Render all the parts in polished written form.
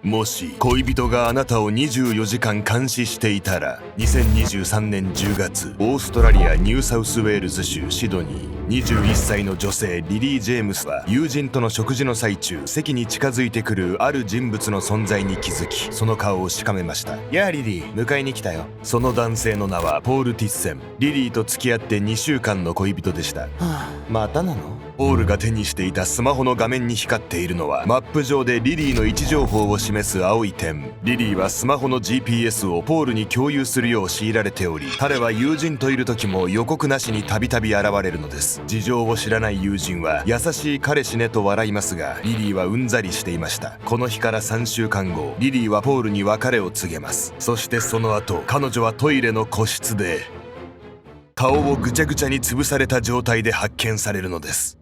もし恋人があなたを24時間監視していたら、2023年10月、オーストラリアニューサウスウェールズ州シドニー、21歳の女性リリー・ジェームスは友人との食事の最中、席に近づいてくるある人物の存在に気づき、その顔をしかめました。やあリリー、迎えに来たよ。その男性の名はポール・ティッセン。リリーと付き合って2週間の恋人でした。またなの？ポールが手にしていたスマホの画面に光っているのは、マップ上でリリーの位置情報を示す青い点。リリーはスマホの GPS をポールに共有するよう強いられており、彼は友人といる時も予告なしにたびたび現れるのです。事情を知らない友人は優しい彼氏ねと笑いますが、リリーはうんざりしていました。この日から3週間後、リリーはポールに別れを告げます。そしてその後、彼女はトイレの個室で顔をぐちゃぐちゃに潰された状態で発見されるのです。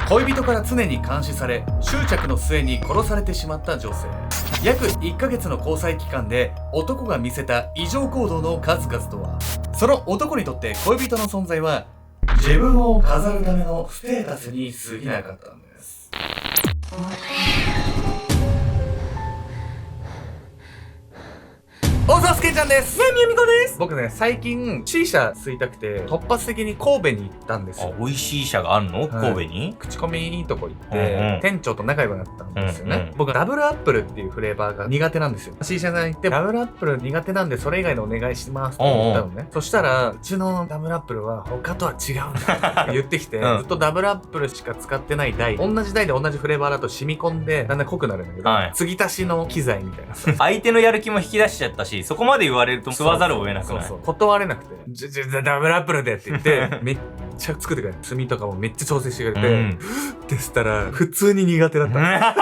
恋人から常に監視され、執着の末に殺されてしまった女性。約1ヶ月の交際期間で男が見せた異常行動の数々とは。その男にとって恋人の存在は自分を飾るためのステータスに過ぎなかったんです。大沢すけちゃんです。みやみこです。僕ね、最近 C 社吸いたくて突発的に神戸に行ったんですよ。美味しい社があるの？神戸に？口コミいいとこ行って、店長と仲良くなったんですよね。僕ダブルアップルっていうフレーバーが苦手なんですよ。C 社さん行ってダブルアップル苦手なんでそれ以外のお願いしますって言ったのね。そしたらうちのダブルアップルは他とは違うんだって言ってきて、ずっとダブルアップルしか使ってない台、同じ台で同じフレーバーだと染み込んでだんだん濃くなるんだけど、継ぎ足しの機材みたいな相手のやる気も引き出しちゃったし、そこまで言われると吸わざるを得なくない？断れなくてダブルアップルでって言ってめっちゃ作ってくれる。炭とかもめっちゃ調整してくれて、ってしたら普通に苦手だった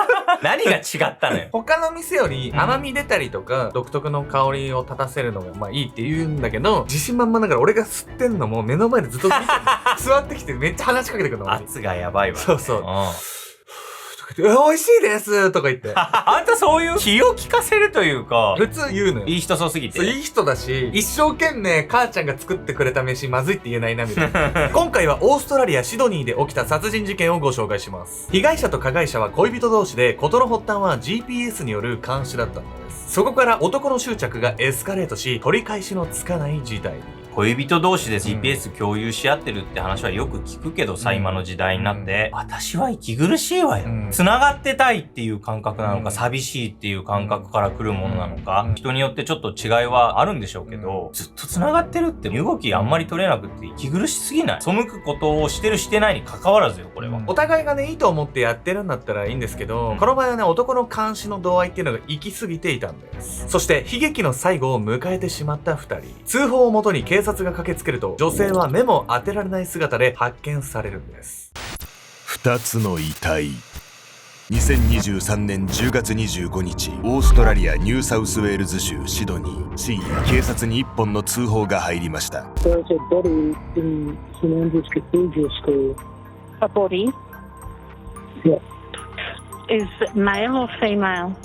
何が違ったのよ。他の店より甘み出たりとか、独特の香りを立たせるのがまあいいって言うんだけど、自信満々だから俺が吸ってんのも目の前でずっと見てる座ってきてめっちゃ話しかけてくるの。圧がやばいわ、ね。そうそう。美味しいですとか言ってあんたそういう気を利かせるというか、普通言うのよ。いい人そうすぎて。いい人だし、一生懸命母ちゃんが作ってくれた飯まずいって言えないなみたいな今回はオーストラリアシドニーで起きた殺人事件をご紹介します。被害者と加害者は恋人同士で、事の発端は GPS による監視だったのです。そこから男の執着がエスカレートし、取り返しのつかない事態に。恋人同士で GPS 共有し合ってるって話はよく聞くけどさ、今の時代になって、私は息苦しいわよ。繋がってたいっていう感覚なのか、寂しいっていう感覚から来るものなのか、人によってちょっと違いはあるんでしょうけど、ずっと繋がってるって身動きあんまり取れなくて息苦しすぎない？背くことをしてるしてないに関わらずよ、これは。お互いがね、いいと思ってやってるんだったらいいんですけど、この場合はね、男の監視の度合いっていうのが行き過ぎていたんです。そして悲劇の最後を迎えてしまった二人。通報をもとに警察が駆けつけると、女性は目も当てられない姿で発見されるんです。2つの遺体。2023年10月25日、オーストラリアニューサウスウェールズ州シドニー。深夜、警察に1本の通報が入りました。There's a body in St Andrews Cathedral School. A body? Yeah. Is it male or female?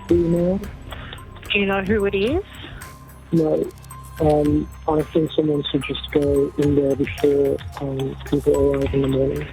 Female? Do you know who it is? No. I think someone should just go in there before people arrive in the morning.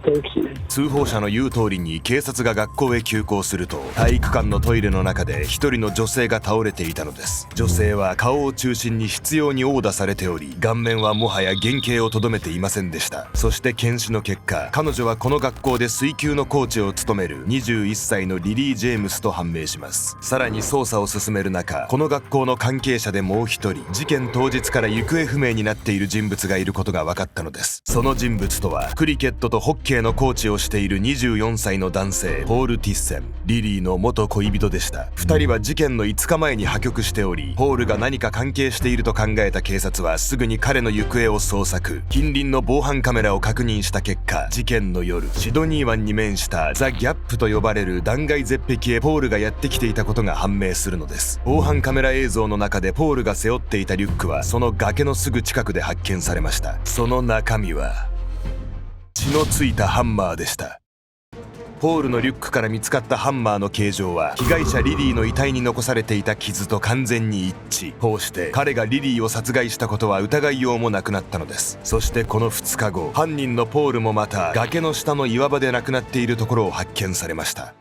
Thank you. 通報者の言う通りに警察が学校へ急行すると、体育館のトイレの中で一人の女性が倒れていたのです。女性は顔を中心に執拗に殴打されており、顔面はもはや原形をとどめていませんでした。そして検視の結果、彼女はこの学校で水球のコーチを務める21歳のリリー・ジェームスと判明します。さらに捜査を進める中、この学校の関係者でもう一人、事件当日から行方不明になっている人物がいることが分かったのです。その人物とは、クリケットとホッケーのコーチをしている24歳の男性ポール・ティッセン。リリーの元恋人でした。2人は事件の5日前に破局しており、ポールが何か関係していると考えた警察はすぐに彼の行方を捜索。近隣の防犯カメラを確認した結果、事件の夜、シドニー湾に面したザ・ギャップと呼ばれる断崖絶壁へポールがやってきていたことが判明するのです。防犯カメラ映像の中でポールが背負っていたリュックはその崖のすぐ近くで発見されました。その中身は血のついたハンマーでした。ポールのリュックから見つかったハンマーの形状は被害者リリーの遺体に残されていた傷と完全に一致。こうして彼がリリーを殺害したことは疑いようもなくなったのです。そしてこの2日後、犯人のポールもまた崖の下の岩場で亡くなっているところを発見されました。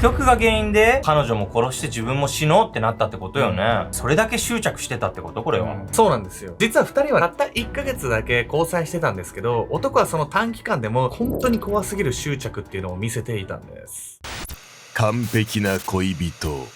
局が原因で彼女も殺して自分も死のうってなったってことよね。それだけ執着してたってことこれは。そうなんですよ。実は2人はたった1ヶ月だけ交際してたんですけど、男はその短期間でも本当に怖すぎる執着っていうのを見せていたんです。完璧な恋人。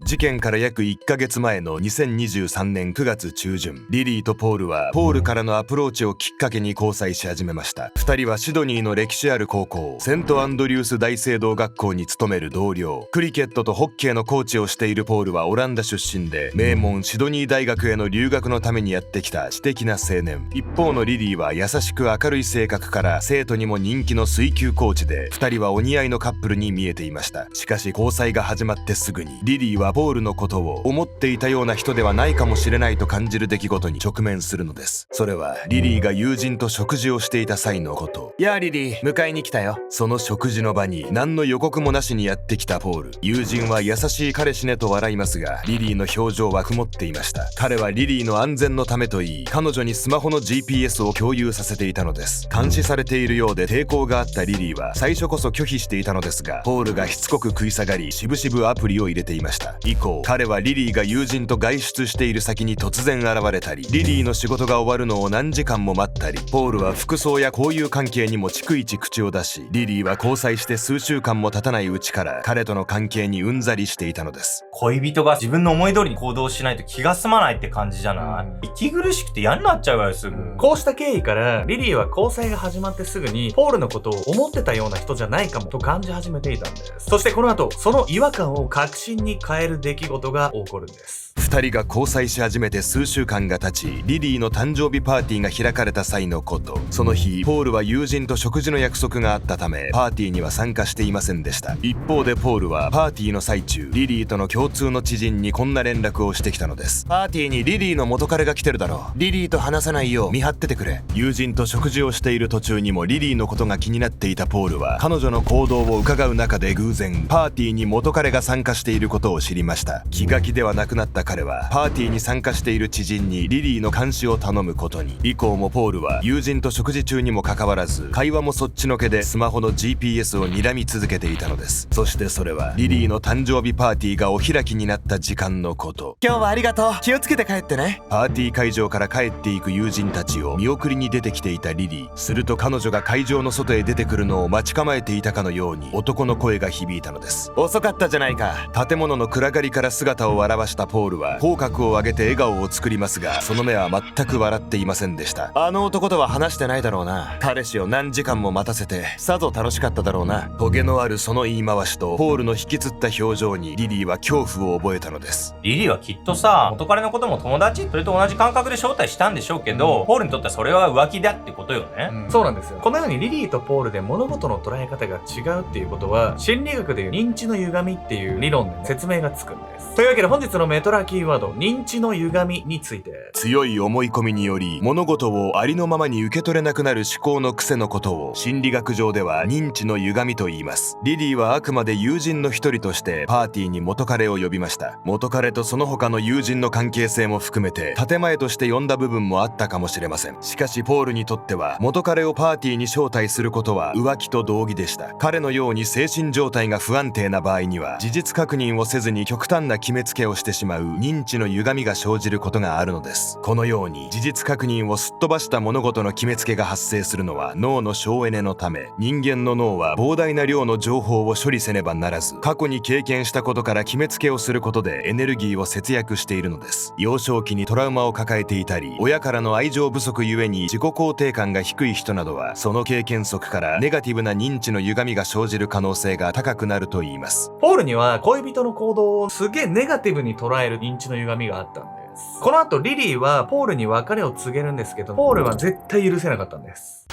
事件から約1ヶ月前の2023年9月中旬、リリーとポールはポールからのアプローチをきっかけに交際し始めました。2人はシドニーの歴史ある高校セントアンドリュース大聖堂学校に勤める同僚。クリケットとホッケーのコーチをしているポールはオランダ出身で、名門シドニー大学への留学のためにやってきた知的な青年。一方のリリーは優しく明るい性格から生徒にも人気の水球コーチで、2人はお似合いのカップルに見えていました。しかし交際が始まってすぐにリリーはポールのことを思っていたような人ではないかもしれないと感じる出来事に直面するのです。それはリリーが友人と食事をしていた際のこと。やあリリー、迎えに来たよ。その食事の場に何の予告もなしにやってきたポール。友人は優しい彼氏ねと笑いますが、リリーの表情は曇っていました。彼はリリーの安全のためと言い、彼女にスマホの GPS を共有させていたのです。監視されているようで抵抗があったリリーは最初こそ拒否していたのですが、ポールがしつこく食い下がり、しぶしぶアプリを入れていました。以降彼はリリーが友人と外出している先に突然現れたり、リリーの仕事が終わるのを何時間も待ったり、ポールは服装や交友関係にも逐一口を出し、リリーは交際して数週間も経たないうちから彼との関係にうんざりしていたのです。恋人が自分の思い通りに行動しないと気が済まないって感じじゃない？息苦しくて嫌になっちゃうわよすぐ。こうした経緯からリリーは交際が始まってすぐにポールのことを思ってたような人じゃないかもと感じ始めていたんです。そしてこの後その違和感を確信に変える出来事が起こるんです。2人が交際し始めて数週間が経ち、リリーの誕生日パーティーが開かれた際のこと。その日ポールは友人と食事の約束があったためパーティーには参加していませんでした。一方でポールはパーティーの最中、リリーとの共通の知人にこんな連絡をしてきたのです。パーティーにリリーの元彼が来てるだろう。リリーと話さないよう見張っててくれ。友人と食事をしている途中にもリリーのことが気になっていたポールは彼女の行動を伺う中で偶然パーティーに元彼が参加していることを知りました。気が気ではなくなった彼はパーティーに参加している知人にリリーの監視を頼むことに。以降もポールは友人と食事中にもかかわらず会話もそっちのけでスマホの GPS を睨み続けていたのです。そしてそれはリリーの誕生日パーティーがお開きになった時間のこと。今日はありがとう、気をつけて帰ってね。パーティー会場から帰っていく友人たちを見送りに出てきていたリリー。すると彼女が会場の外へ出てくるのを待ち構えていたかのように男の声が響いたのです。遅かったじゃないか。建物の暗がりから姿を現したポールは口角を上げて笑顔を作りますが、その目は全く笑っていませんでした。あの男とは話してないだろうな。彼氏を何時間も待たせてさぞ楽しかっただろうな。トゲのあるその言い回しとポールの引きつった表情にリリーは恐怖を覚えたのです。リリーはきっとさ、元彼のことも友達それと同じ感覚で招待したんでしょうけど、ポールにとってはそれは浮気だってことよね。そうなんですよ。このようにリリーとポールで物事の捉え方が違うっていうことは、心理学でいう認知の歪みっていう理論で、説明がつくんです。というわけで本日のメトラキーワード、認知の歪みについて。強い思い込みにより物事をありのままに受け取れなくなる思考の癖のことを心理学上では認知の歪みと言います。リリーはあくまで友人の一人としてパーティーに元彼を呼びました。元彼とその他の友人の関係性も含めて建前として呼んだ部分もあったかもしれません。しかしポールにとっては元彼をパーティーに招待することは浮気と同義でした。彼のように精神状態が不安定な場合には事実確認をせずに極端な決めつけをしてしまう認知の歪みが生じることがあるのです。このように事実確認をすっ飛ばした物事の決めつけが発生するのは脳の省エネのため、人間の脳は膨大な量の情報を処理せねばならず、過去に経験したことから決めつけをすることでエネルギーを節約しているのです。幼少期にトラウマを抱えていたり、親からの愛情不足ゆえに自己肯定感が低い人などは、その経験則からネガティブな認知の歪みが生じる可能性が高くなると言います。ポールには恋人の行動をすげえネガティブに捉える認知の歪みがあったんです。この後リリーはポールに別れを告げるんですけど、ポールは絶対許せなかったんです。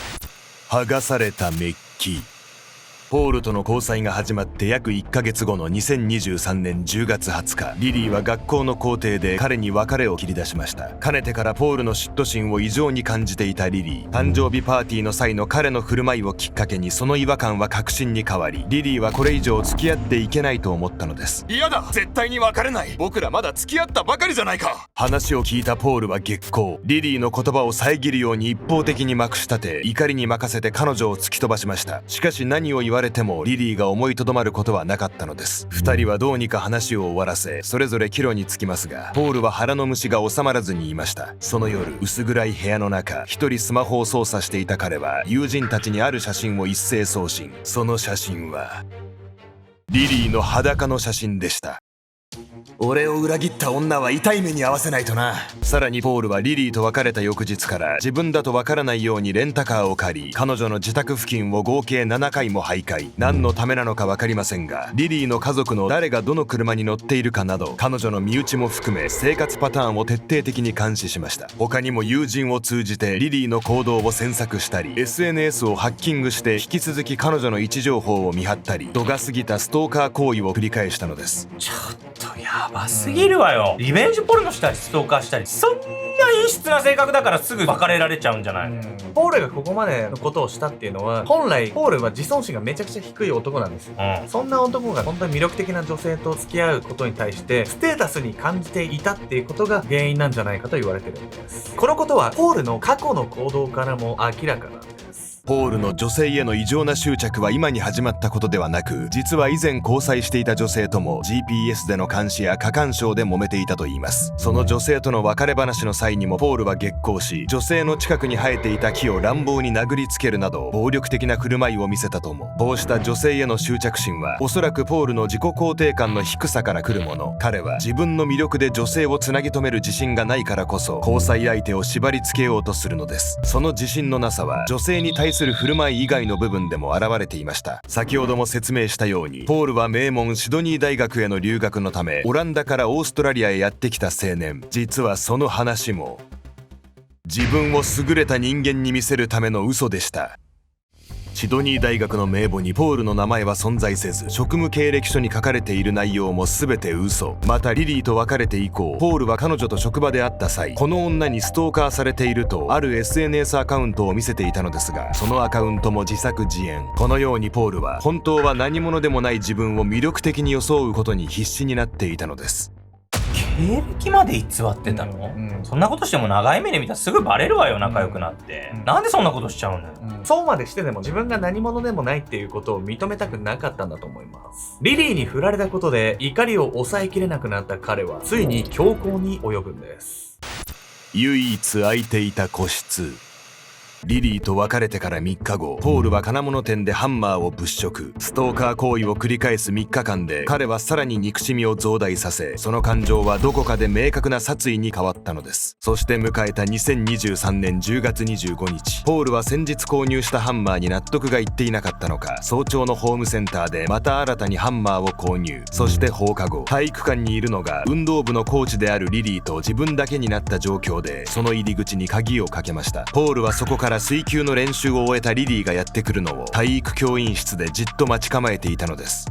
剥がされたメッキ。ポールとの交際が始まって約1ヶ月後の2023年10月20日、リリーは学校の校庭で彼に別れを切り出しました。かねてからポールの嫉妬心を異常に感じていたリリー。誕生日パーティーの際の彼の振る舞いをきっかけにその違和感は確信に変わり、リリーはこれ以上付き合っていけないと思ったのです。嫌だ、絶対に別れない、僕らまだ付き合ったばかりじゃないか。話を聞いたポールは激高。リリーの言葉を遮るように一方的にまくし立て、怒りに任せて彼女を突き飛ばしました。しかし何を言わわれてもリリーが思いとどまることはなかったのです。2人はどうにか話を終わらせ、それぞれ帰路につきますが、ポールは腹の虫が収まらずにいました。その夜、薄暗い部屋の中、一人スマホを操作していた彼は友人たちにある写真を一斉送信。その写真はリリーの裸の写真でした。俺を裏切った女は痛い目に遭わせないとな。さらにポールはリリーと別れた翌日から自分だとわからないようにレンタカーを借り、彼女の自宅付近を合計7回も徘徊。何のためなのかわかりませんが、リリーの家族の誰がどの車に乗っているかなど、彼女の身内も含め生活パターンを徹底的に監視しました。他にも友人を通じてリリーの行動を詮索したり、 SNS をハッキングして引き続き彼女の位置情報を見張ったり、度が過ぎたストーカー行為を繰り返したのです。ちょっとやばすぎるわよ。リベンジポルノしたりストーカーしたり、そんな陰湿な性格だからすぐ別れられちゃうんじゃない？ポールがここまでのことをしたっていうのは、本来ポールは自尊心がめちゃくちゃ低い男なんですよ。そんな男が本当に魅力的な女性と付き合うことに対してステータスに感じていたっていうことが原因なんじゃないかと言われてるんです。このことはポールの過去の行動からも明らかなんです。ポールの女性への異常な執着は今に始まったことではなく、実は以前交際していた女性とも GPS での監視や過干渉で揉めていたといいます。その女性との別れ話の際にもポールは激高し、女性の近くに生えていた木を乱暴に殴りつけるなど暴力的な振る舞いを見せたとも。こうした女性への執着心はおそらくポールの自己肯定感の低さから来るもの。彼は自分の魅力で女性をつなぎ止める自信がないからこそ交際相手を縛り付けようとするのです。その自信のなさは女性に対する振る舞い以外の部分でも現れていました。先ほども説明したように、ポールは名門シドニー大学への留学のためオランダからオーストラリアへやってきた青年。実はその話も自分を優れた人間に見せるための嘘でした。シドニー大学の名簿にポールの名前は存在せず、職務経歴書に書かれている内容も全て嘘。またリリーと別れて以降、ポールは彼女と職場で会った際、この女にストーカーされているとある SNS アカウントを見せていたのですが、そのアカウントも自作自演。このようにポールは本当は何者でもない自分を魅力的に装うことに必死になっていたのです。経歴まで偽ってたの？そんなことしても長い目で見たらすぐバレるわよ、仲良くなって。なんでそんなことしちゃうの？そうまでしてでも自分が何者でもないっていうことを認めたくなかったんだと思います。リリーに振られたことで怒りを抑えきれなくなった彼はついに強行に及ぶんです。唯一空いていた個室。リリーと別れてから3日後、ポールは金物店でハンマーを物色。ストーカー行為を繰り返す3日間で彼はさらに憎しみを増大させ、その感情はどこかで明確な殺意に変わったのです。そして迎えた2023年10月25日、ポールは先日購入したハンマーに納得がいっていなかったのか、早朝のホームセンターでまた新たにハンマーを購入。そして放課後、体育館にいるのが運動部のコーチであるリリーと自分だけになった状況で、その入り口に鍵をかけました。ポールはそこから水球の練習を終えたリリーがやってくるのを体育教員室でじっと待ち構えていたのです。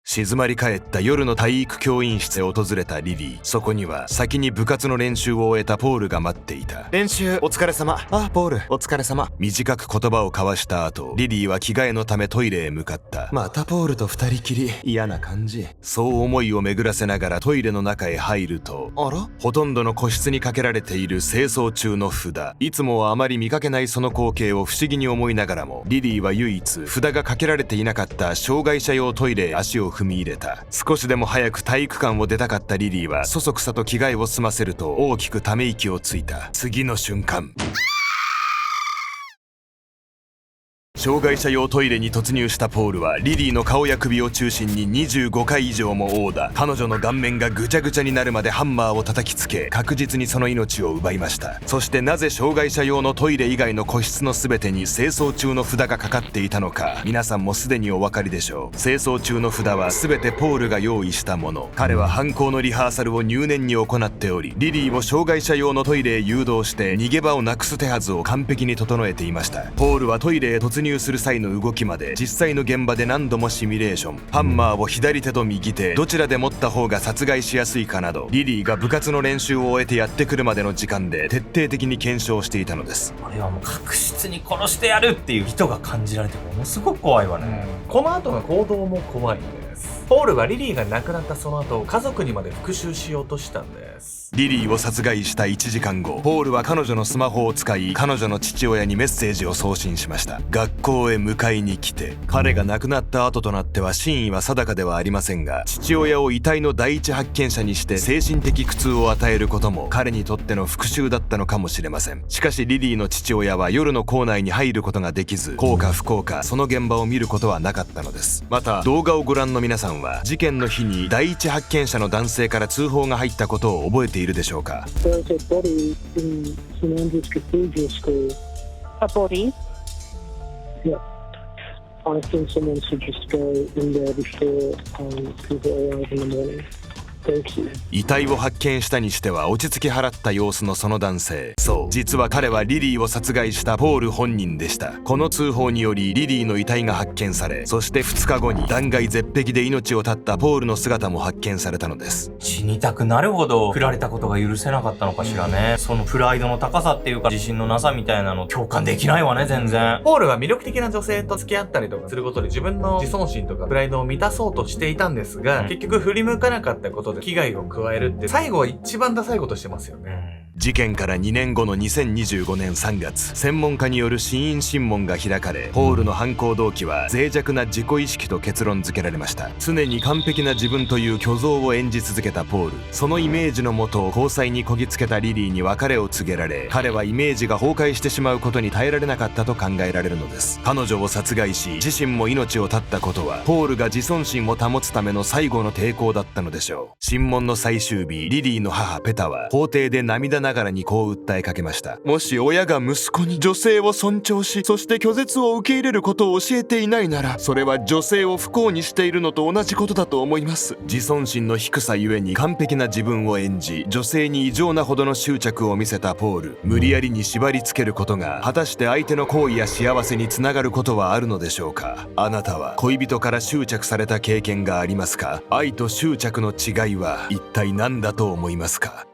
静まり返った夜の体育教員室へ訪れたリリー。そこには先に部活の練習を終えたポールが待っていた。練習お疲れ様。あ、ポールお疲れ様。短く言葉を交わした後、リリーは着替えのためトイレへ向かった。またポールと二人きり、嫌な感じ。そう思いを巡らせながらトイレの中へ入ると、あら？ほとんどの個室にかけられている清掃中の札。いつもはあまり見かけないその光景を不思議に思いながらも、リリーは唯一札がかけられていなかった障害者用トイレへ足を踏み入れた。少しでも早く体育館を出たかったリリーはそそくさと着替えを済ませると大きくため息をついた。次の瞬間、障害者用トイレに突入したポールはリリーの顔や首を中心に25回以上も殴打。彼女の顔面がぐちゃぐちゃになるまでハンマーを叩きつけ、確実にその命を奪いました。そしてなぜ障害者用のトイレ以外の個室の全てに清掃中の札がかかっていたのか、皆さんもすでにお分かりでしょう。清掃中の札は全てポールが用意したもの。彼は犯行のリハーサルを入念に行っており、リリーを障害者用のトイレへ誘導して逃げ場をなくす手はずを完璧に整えていました。ポールはトイレへ突入する際の動きまで実際の現場で何度もシミュレーション。ハンマーを左手と右手どちらで持った方が殺害しやすいかなど、リリーが部活の練習を終えてやってくるまでの時間で徹底的に検証していたのです。これはもう確実に殺してやるっていう意図が感じられてものすごく怖いわね。この後の行動も怖いんです。ポールはリリーが亡くなったその後、家族にまで復讐しようとしたんです。リリーを殺害した1時間後、ポールは彼女のスマホを使い彼女の父親にメッセージを送信しました。学校へ迎えに来て。彼が亡くなった後となっては真意は定かではありませんが、父親を遺体の第一発見者にして精神的苦痛を与えることも彼にとっての復讐だったのかもしれません。しかしリリーの父親は夜の校内に入ることができず、幸か不幸かその現場を見ることはなかったのです。また動画をご覧の皆さんは、事件の日に第一発見者の男性から通報が入ったことを覚えているでしょうか。 There's a body in St Andrew's Cathedral School. A body? Yeah. I think someone should just go in there before people arrive in the morning. Thank you. 遺体を発見したにしては落ち着き払った様子のその男性。そう、実は彼はリリーを殺害したポール本人でした。この通報によりリリーの遺体が発見され、そして2日後に断崖絶壁で命を絶ったポールの姿も発見されたのです。死にたくなるほど振られたことが許せなかったのかしらね。そのプライドの高さっていうか自信のなさみたいなの共感できないわね、全然。ポールは魅力的な女性と付き合ったりとかすることで自分の自尊心とかプライドを満たそうとしていたんですが、結局振り向かなかったことで危害を加えるって最後は一番ダサいことしてますよね。事件から2年後の2025年3月、専門家による心因審問が開かれ、ポールの犯行動機は脆弱な自己意識と結論付けられました。常に完璧な自分という虚像を演じ続けたポール。そのイメージのもと交際にこぎつけたリリーに別れを告げられ、彼はイメージが崩壊してしまうことに耐えられなかったと考えられるのです。彼女を殺害し自身も命を絶ったことは、ポールが自尊心を保つための最後の抵抗だったのでしょう。審問の最終日、リリーの母ペタは法廷で涙ながらにこう訴えかけました。もし親が息子に女性を尊重し、そして拒絶を受け入れることを教えていないなら、それは女性を不幸にしているのと同じことだと思います。自尊心の低さゆえに完璧な自分を演じ、女性に異常なほどの執着を見せたポール。無理やりに縛り付けることが果たして相手の行為や幸せにつながることはあるのでしょうか。あなたは恋人から執着された経験がありますか？愛と執着の違いは一体何だと思いますか？